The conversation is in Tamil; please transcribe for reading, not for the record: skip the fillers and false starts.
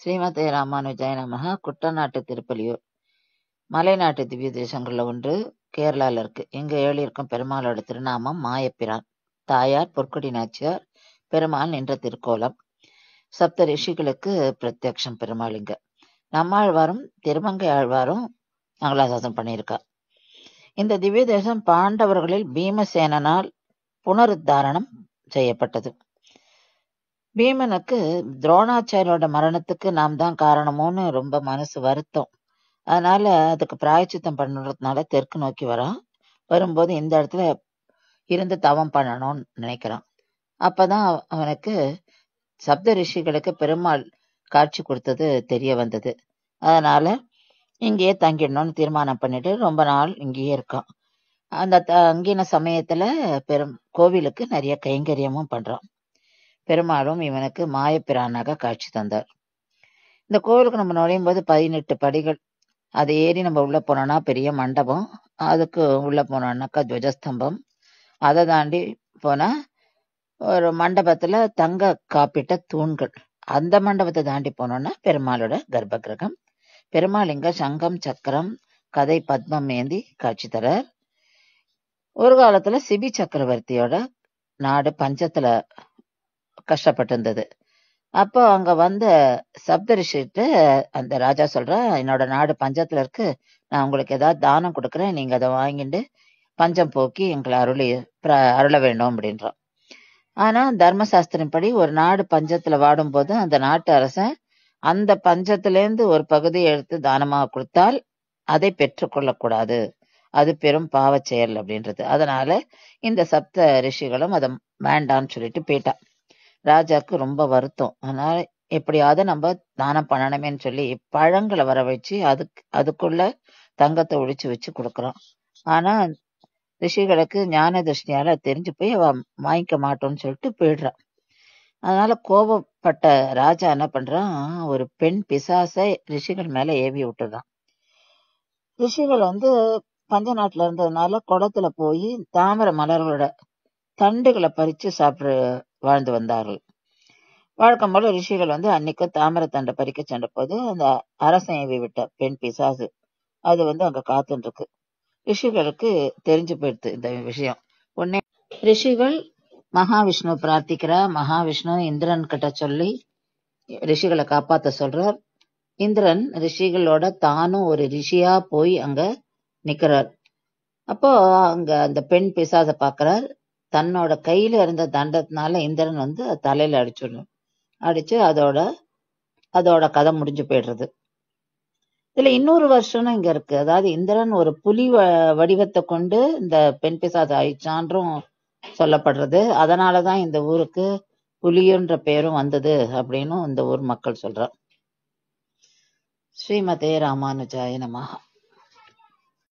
ஸ்ரீமதே ராமானுஜாய நமஹ. குட்டநாட்டு திருப்பலியூர் மலைநாட்டு திவ்ய தேசங்கள்ல ஒன்று கேரளால இருக்கு. இங்க ஏழிருக்கும் பெருமாளோட திருநாமம் மாயப்பிரான். தாயார் பொற்கொடி நாச்சியார். பெருமாள் நின்ற திருக்கோலம். சப்த ரிஷிகளுக்கு பிரத்யக்ஷம் பெருமாள் இங்க. நம்மாழ்வாரும் திருமங்கை ஆழ்வாரும் மங்களாசாசனம் பண்ணியிருக்கா. இந்த திவ்ய தேசம் பாண்டவர்களில் பீமசேனனால் புனருத்தாரணம் செய்யப்பட்டது. பீமனுக்கு துரோணாச்சாரியோட மரணத்துக்கு நாம் தான் காரணமோன்னு ரொம்ப மனசு வருத்தம். அதனால அதுக்கு பிராயச்சித்தம் பண்ணுறதுனால தெற்கு நோக்கி வரான். வரும்போது இந்த இடத்துல இருந்து தவம் பண்ணணும்னு நினைக்கிறான். அப்பதான் அவனுக்கு சப்த ரிஷிகளுக்கு பெருமாள் காட்சி கொடுத்தது தெரிய வந்தது. அதனால இங்கேயே தங்கிடணும்னு தீர்மானம் பண்ணிட்டு ரொம்ப நாள் இங்கேயே இருக்கான். அந்த தங்கின சமயத்துல கோவிலுக்கு நிறைய கைங்கரியமும் பண்றான். பெருமாளும் இவனுக்கு மாயப்பிரானாக காட்சி தந்தார். இந்த கோவிலுக்கு நம்ம நுழையும் போது 18 படிகள். அதை ஏறி நம்ம உள்ள போனோம்னா பெரிய மண்டபம். அதுக்கு உள்ள போனோம்னாக்கா துவஜஸ்தம்பம். அதை தாண்டி போனா ஒரு மண்டபத்துல தங்க காப்பிட்ட தூண்கள். அந்த மண்டபத்தை தாண்டி போனோம்னா பெருமாளோட கர்ப்ப கிரகம். பெருமாள் இங்க சங்கம் சக்கரம் கதை பத்மம் ஏந்தி காட்சி தரார். ஒரு காலத்துல சிபி சக்கரவர்த்தியோட நாடு பஞ்சத்துல கஷ்டப்பட்டு இருந்தது. அப்போ அங்க வந்த சப்தரிஷிட்டு அந்த ராஜா சொல்றா, என்னோட நாடு பஞ்சத்துல இருக்கு, நான் உங்களுக்கு ஏதாவது தானம் கொடுக்குறேன், நீங்க அதை வாங்கிட்டு பஞ்சம் போக்கி எங்களை அருள வேண்டும் அப்படின்றான். ஆனா தர்மசாஸ்திரம் படி ஒரு நாடு பஞ்சத்துல வாடும் போது அந்த நாட்டு அரசன் அந்த பஞ்சத்திலேருந்து ஒரு பகுதியை எடுத்து தானமாக கொடுத்தால் அதை பெற்றுக்கொள்ளக்கூடாது, அது பெரும் பாவச் செயல் அப்படின்றது. அதனால இந்த சப்த ரிஷிகளும் அதை வேண்டான்னு சொல்லிட்டு போயிட்டா. ராஜாக்கு ரொம்ப வருத்தம். அதனால எப்படியாவது நம்ம தானம் பண்ணணுமேன்னு சொல்லி பழங்களை வர வச்சு அதுக்குள்ள தங்கத்தை ஒழிச்சு வச்சு கொடுக்குறான். ஆனா ரிஷிகளுக்கு ஞான திருஷ்டியால தெரிஞ்சு போய் அவ வாங்கிக்க மாட்டோம்னு சொல்லிட்டு போயிடுறான். அதனால கோபப்பட்ட ராஜா என்ன பண்றான், ஒரு பெண் பிசாசை ரிஷிகள் மேல ஏவி விட்டுறான். ரிஷிகள் பஞ்ச நாட்டுல இருந்ததுனால குடத்துல போய் தாமரை மலர்களோட தண்டுகளை பறிச்சு சாப்பிட்டு வாழ்ந்து வந்தார்கள். வழக்கம் போல ரிஷிகள் அன்னைக்கு தாமரை தண்டை பறிக்க சென்ற போது அந்த அரசன் ஏவி விட்ட பெண் பிசாசு அது அங்க காத்துட்டு இருக்கு. ரிஷிகளுக்கு தெரிஞ்சு போயிடுது இந்த விஷயம். உடனே ரிஷிகள் மகாவிஷ்ணு பிரார்த்திக்கிறா. மகாவிஷ்ணு இந்திரன் கிட்ட சொல்லி ரிஷிகளை காப்பாத்த சொல்றார். இந்திரன் ரிஷிகளோட தானும் ஒரு ரிஷியா போய் அங்க நிக்கிறார். அப்போ அங்க அந்த பெண் பிசாசை பாக்குறார். தன்னோட கையில இருந்த தண்டத்தினால இந்திரன் தலையில அடிச்சிடணும். அடிச்சு அதோட கதை முடிஞ்சு போயிடுறது. இதுல இன்னொரு வருஷம் இங்க இருக்கு. அதாவது இந்திரன் ஒரு புலி வடிவத்தை கொண்டு இந்த பெண் பிசாசை அழிச்சான்றும் சொல்லப்படுறது. அதனாலதான் இந்த ஊருக்கு புலியுன்ற பேரும் வந்தது அப்படின்னு இந்த ஊர் மக்கள் சொல்றார். ஸ்ரீமதே ராமானுஜாய நமஹ.